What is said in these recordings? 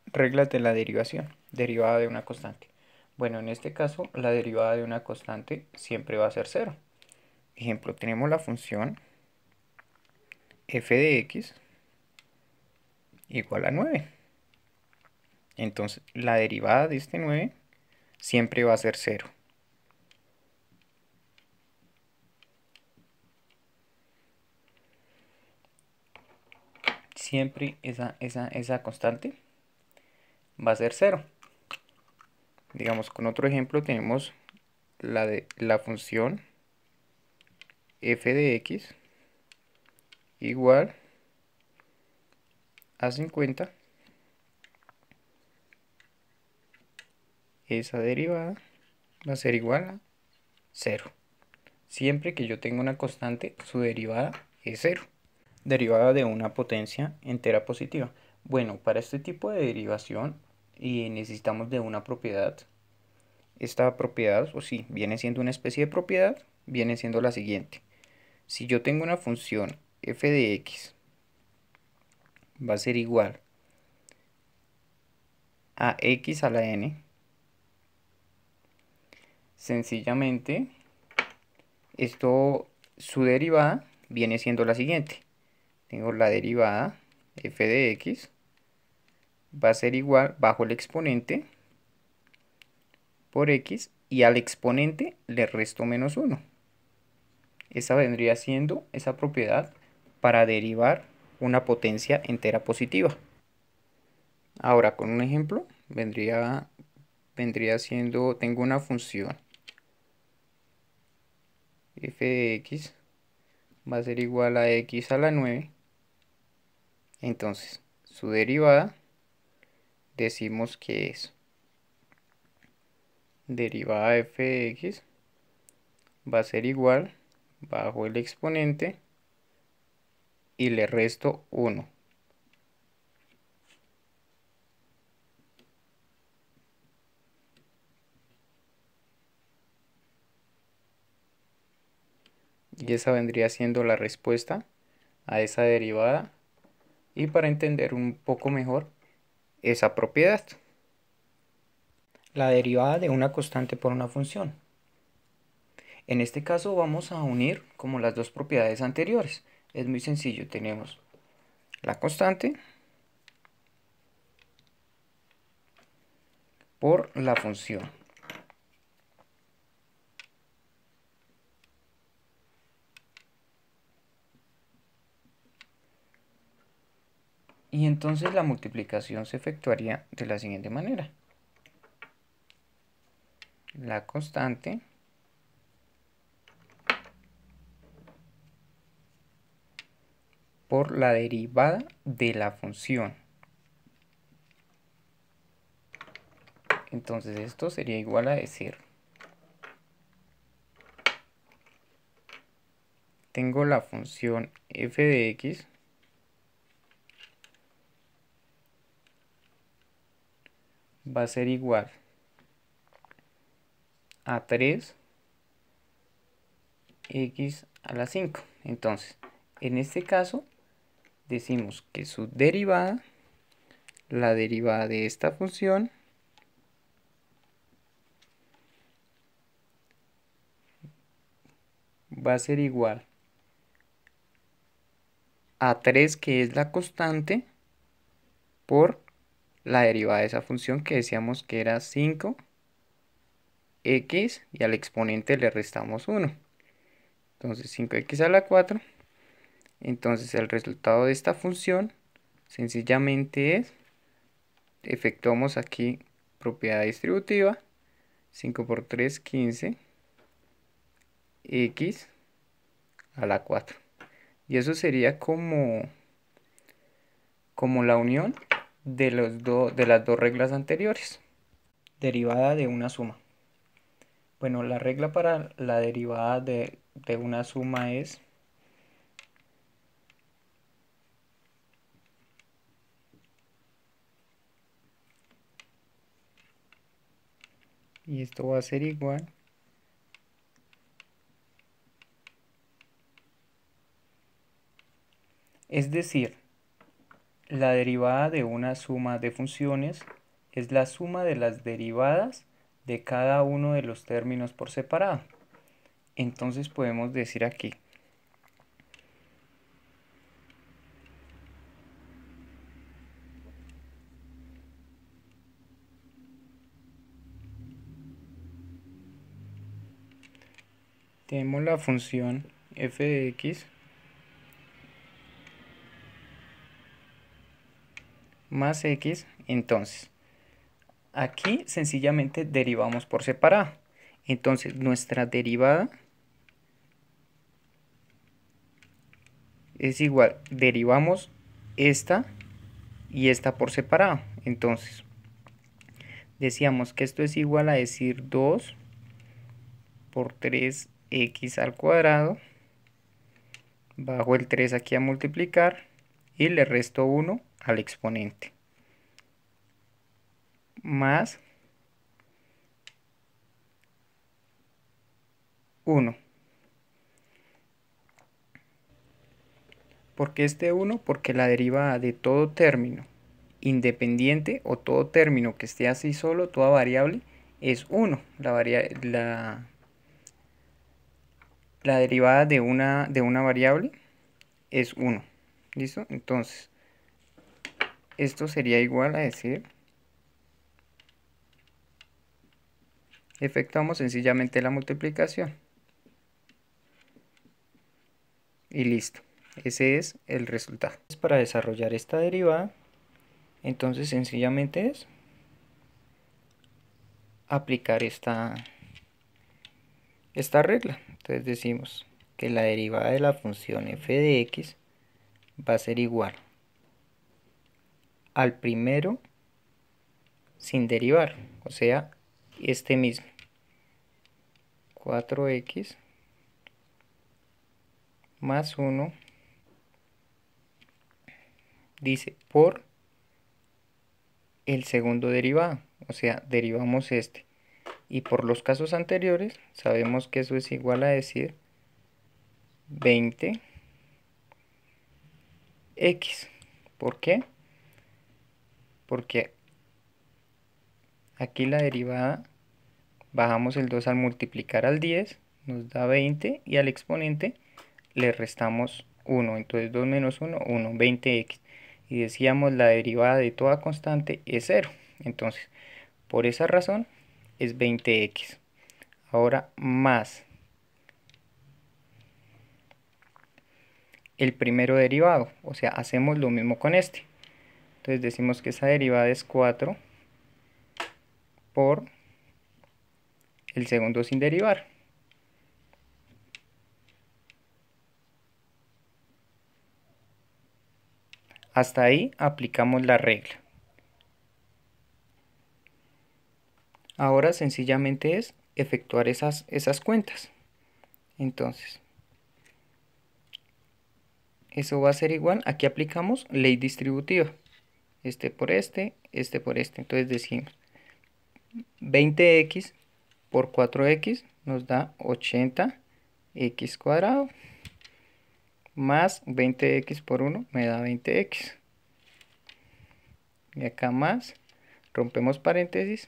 Reglas de la derivación, derivada de una constante. Bueno, en este caso, la derivada de una constante siempre va a ser cero. Ejemplo, tenemos la función f de x igual a 9. Entonces, la derivada de este 9 siempre va a ser cero. Siempre esa constante va a ser cero. Digamos, con otro ejemplo tenemos la función f de x igual a 50. Esa derivada va a ser igual a 0. Siempre que yo tenga una constante, su derivada es 0. Derivada de una potencia entera positiva. Bueno, para este tipo de derivación necesitamos de una propiedad. Esta propiedad, o sí, viene siendo una especie de propiedad, viene siendo la siguiente. Si yo tengo una función f de x, va a ser igual a x a la n, sencillamente, su derivada viene siendo la siguiente. Tengo la derivada f de x va a ser igual bajo el exponente por x y al exponente le resto menos 1. Esa vendría siendo esa propiedad para derivar una potencia entera positiva. Ahora con un ejemplo vendría siendo, tengo una función f de x va a ser igual a x a la 9. Entonces su derivada decimos que es derivada de f de x va a ser igual bajo el exponente y le resto 1. Y esa vendría siendo la respuesta a esa derivada y para entender un poco mejor esa propiedad. La derivada de una constante por una función. En este caso vamos a unir como las dos propiedades anteriores. Es muy sencillo, tenemos la constante por la función. Y entonces la multiplicación se efectuaría de la siguiente manera. La constante por la derivada de la función. Entonces esto sería igual a decir, tengo la función f de x va a ser igual a 3x a la 5. Entonces, en este caso, decimos que su derivada, la derivada de esta función, va a ser igual a 3, que es la constante, por la derivada de esa función que decíamos que era 5x y al exponente le restamos 1. Entonces 5x a la 4. Entonces el resultado de esta función sencillamente es, efectuamos aquí propiedad distributiva, 5 por 3, 15, x a la 4. Y eso sería como la unión de las dos reglas anteriores. Derivada de una suma. Bueno, la regla para la derivada de una suma es y esto va a ser igual es decir, La derivada de una suma de funciones es la suma de las derivadas de cada uno de los términos por separado. Entonces podemos decir aquí tenemos la función f de x más x. Entonces aquí sencillamente derivamos por separado. Entonces nuestra derivada es igual, derivamos esta y esta por separado. Entonces decíamos que esto es igual a decir 2 por 3x al cuadrado, bajo el 3 aquí a multiplicar y le resto 1 al exponente, más 1. ¿Por qué este 1? Porque la derivada de todo término independiente o todo término que esté así solo, toda variable, es 1. La derivada de una variable es 1. ¿Listo? Entonces, esto sería igual a decir, efectuamos sencillamente la multiplicación. Y listo. Ese es el resultado. Para desarrollar esta derivada, entonces sencillamente es aplicar esta regla. Entonces decimos que la derivada de la función f de x va a ser igual al primero sin derivar, o sea, este mismo, 4x más 1, dice, por el segundo derivado, o sea, derivamos este. Y por los casos anteriores, sabemos que eso es igual a decir 20x. ¿Por qué? Porque aquí la derivada, bajamos el 2 al multiplicar al 10, nos da 20 y al exponente le restamos 1. Entonces 2 menos 1, 1, 20x. Y decíamos la derivada de toda constante es 0. Entonces, por esa razón es 20x. Ahora más el primero derivado, o sea, hacemos lo mismo con este. Entonces decimos que esa derivada es 4 por el segundo sin derivar. Hasta ahí aplicamos la regla. Ahora sencillamente es efectuar esas cuentas. Entonces, eso va a ser igual, aquí aplicamos ley distributiva. Este por este por este. Entonces decimos 20x por 4x nos da 80x cuadrado, más 20x por 1 me da 20x. Y acá más, rompemos paréntesis,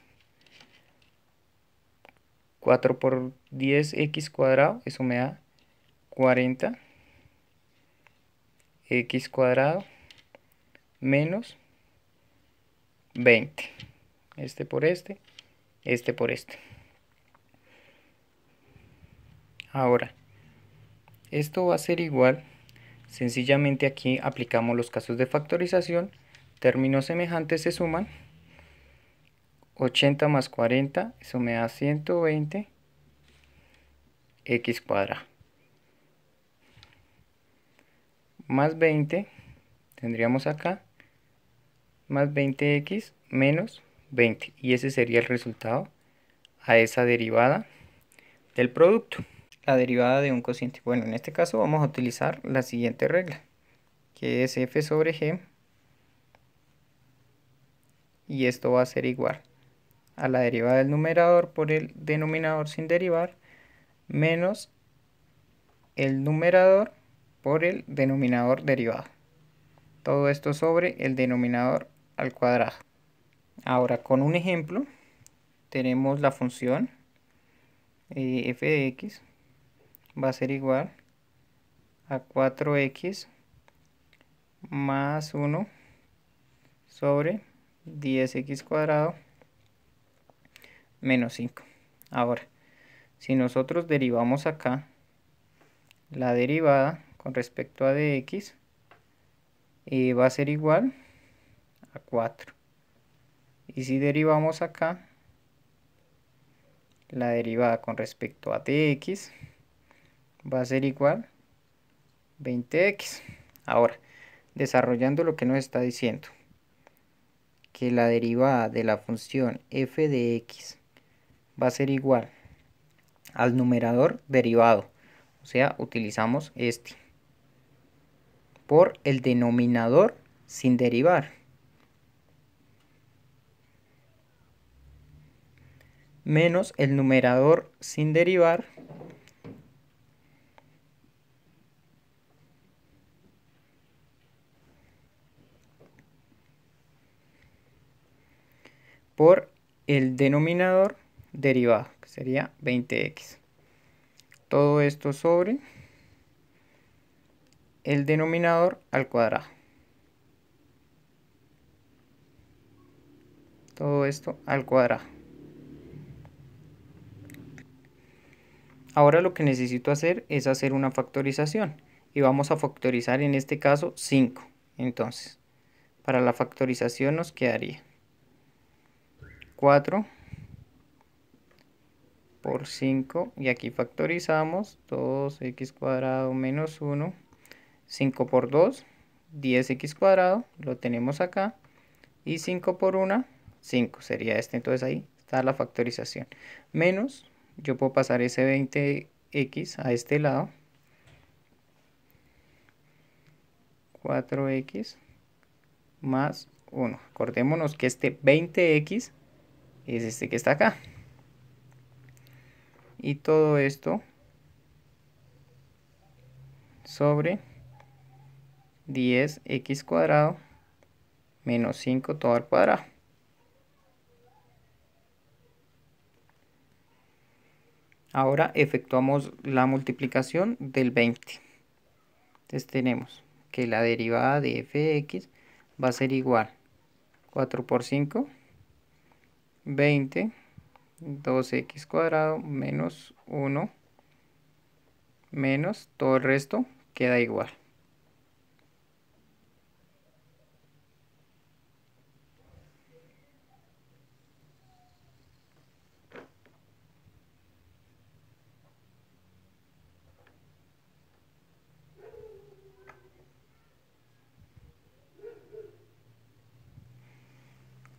4 por 10x cuadrado, eso me da 40x cuadrado menos 20. Este por este por este. Ahora, esto va a ser igual, sencillamente aquí aplicamos los casos de factorización, términos semejantes se suman, 80 más 40, eso me da 120 x cuadrado, más 20, tendríamos acá, más 20x menos 20, y ese sería el resultado a esa derivada del producto. La derivada de un cociente. Bueno, en este caso vamos a utilizar la siguiente regla, que es f sobre g, y esto va a ser igual a la derivada del numerador por el denominador sin derivar, menos el numerador por el denominador derivado. Todo esto sobre el denominador al cuadrado. Ahora con un ejemplo tenemos la función f de x va a ser igual a 4x más 1 sobre 10x cuadrado menos 5. Ahora, si nosotros derivamos acá la derivada con respecto a dx, va a ser igual a 4. Y si derivamos acá la derivada con respecto a dx, va a ser igual 20x. Ahora, desarrollando lo que nos está diciendo, que la derivada de la función f de x va a ser igual al numerador derivado, o sea, utilizamos este, por el denominador sin derivar, menos el numerador sin derivar, por el denominador derivado, que sería 20x. Todo esto sobre el denominador al cuadrado. Todo esto al cuadrado. Ahora lo que necesito hacer es hacer una factorización. Y vamos a factorizar en este caso 5. Entonces, para la factorización nos quedaría 4 por 5. Y aquí factorizamos 2x cuadrado menos 1. 5 por 2, 10x cuadrado. Lo tenemos acá. Y 5 por 1, 5 sería este. Entonces ahí está la factorización. Menos, yo puedo pasar ese 20x a este lado. 4x más 1. Acordémonos que este 20x es este que está acá. Y todo esto sobre 10x cuadrado menos 5 todo al cuadrado. Ahora efectuamos la multiplicación del 20. Entonces tenemos que la derivada de f de x va a ser igual 4 por 5, 20, 2x cuadrado menos 1, menos todo el resto queda igual.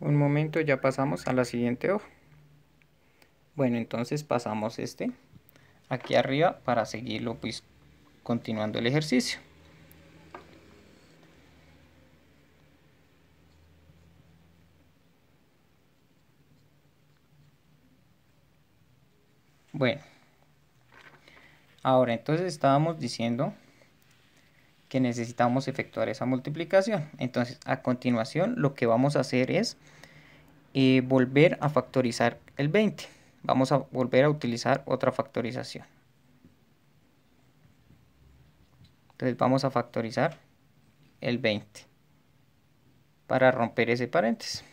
Un momento, ya pasamos a la siguiente hoja. Bueno, entonces pasamos este aquí arriba para seguirlo pues continuando el ejercicio. Bueno, ahora entonces estábamos diciendo que necesitamos efectuar esa multiplicación. Entonces a continuación lo que vamos a hacer es volver a factorizar el 20. Vamos a volver a utilizar otra factorización. Entonces vamos a factorizar el 20 para romper ese paréntesis.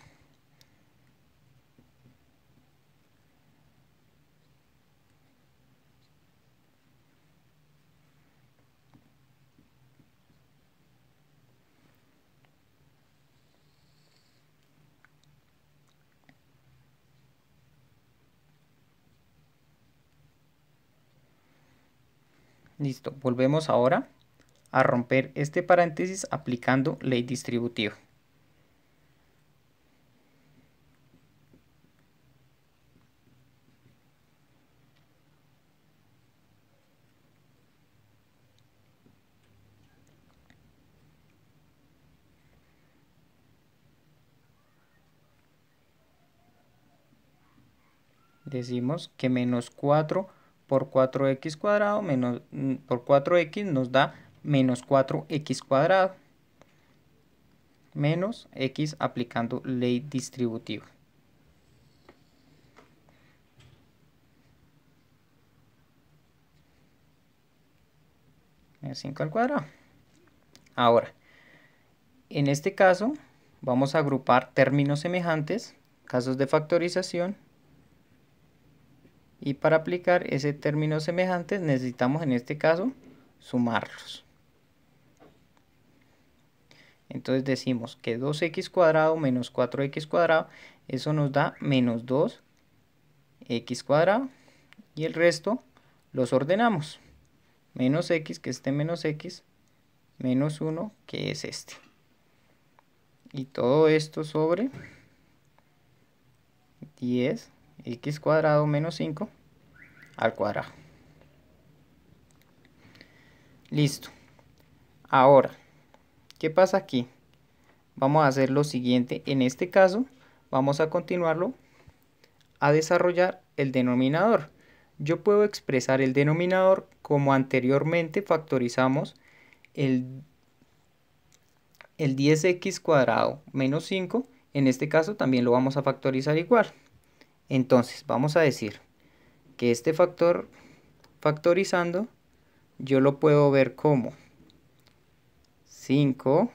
Listo, volvemos ahora a romper este paréntesis aplicando ley distributiva. Decimos que menos 4 por 4x cuadrado menos, por 4x nos da menos 4x cuadrado. menos x aplicando ley distributiva. Es 5 al cuadrado. Ahora, en este caso, vamos a agrupar términos semejantes, casos de factorización. Y para aplicar ese término semejante necesitamos en este caso sumarlos. Entonces decimos que 2x cuadrado menos 4x cuadrado, eso nos da menos 2x cuadrado. Y el resto los ordenamos. Menos x, que este menos x, menos 1, que es este. Y todo esto sobre 10x cuadrado menos 5 al cuadrado. Listo. Ahora, ¿qué pasa aquí? Vamos a hacer lo siguiente. En este caso, vamos a continuarlo a desarrollar el denominador. Yo puedo expresar el denominador como anteriormente factorizamos el 10x cuadrado menos 5. En este caso también lo vamos a factorizar igual. Entonces, vamos a decir que este factor factorizando, yo lo puedo ver como 5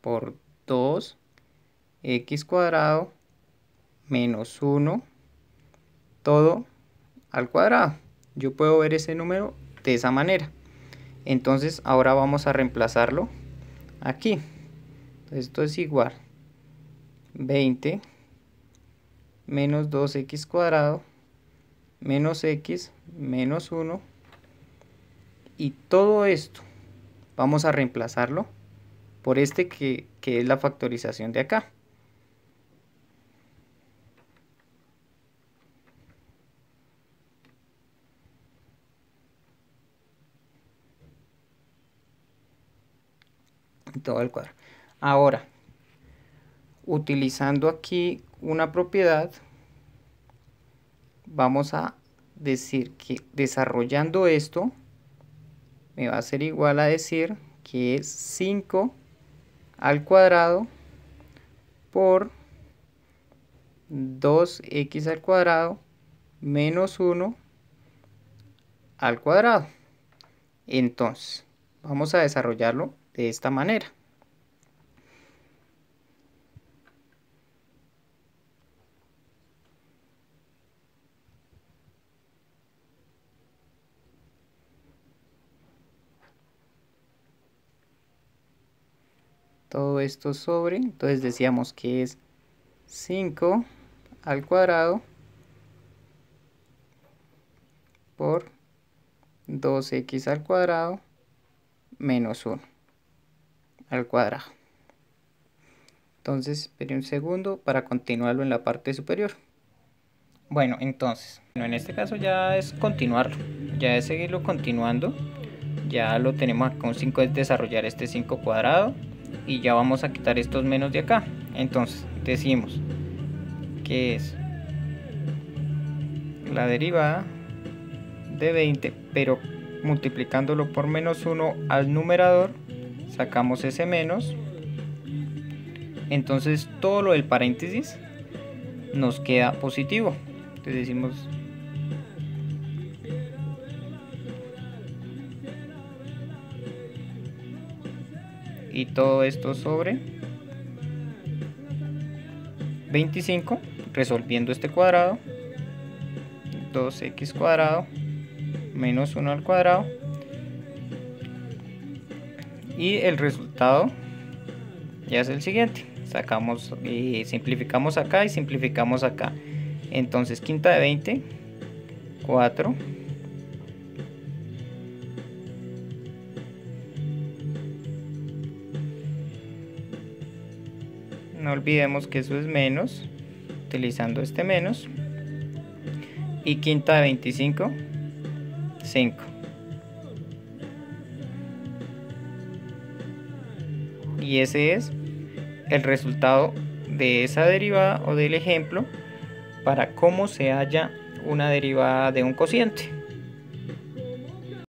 por 2x cuadrado menos 1 todo al cuadrado. Yo puedo ver ese número de esa manera. Entonces ahora vamos a reemplazarlo aquí. Esto es igual 20 menos 2x cuadrado menos x menos 1, y todo esto vamos a reemplazarlo por este que es la factorización de acá. Todo el cuadrado. Ahora, utilizando aquí una propiedad, vamos a decir que desarrollando esto me va a ser igual a decir que es 5 al cuadrado por 2x al cuadrado menos 1 al cuadrado. Entonces, vamos a desarrollarlo de esta manera. Todo esto sobre, entonces decíamos que es 5 al cuadrado por 2x al cuadrado menos 1 al cuadrado. Entonces, espere un segundo para continuarlo en la parte superior. Bueno, entonces, en este caso ya es continuarlo, ya es seguirlo continuando. Ya lo tenemos acá, con 5 es desarrollar este 5 cuadrado, y ya vamos a quitar estos menos de acá. Entonces, decimos que es la derivada de 20, pero multiplicándolo por menos 1 al numerador, sacamos ese menos. Entonces todo lo del paréntesis nos queda positivo. Entonces decimos y todo esto sobre 25, resolviendo este cuadrado, 2x cuadrado menos 1 al cuadrado, y el resultado ya es el siguiente. Sacamos y simplificamos acá y simplificamos acá. Entonces quinta de 20, 4. No olvidemos que eso es menos, utilizando este menos. Y quinta de 25, 5. Y ese es el resultado de esa derivada o del ejemplo para cómo se halla una derivada de un cociente.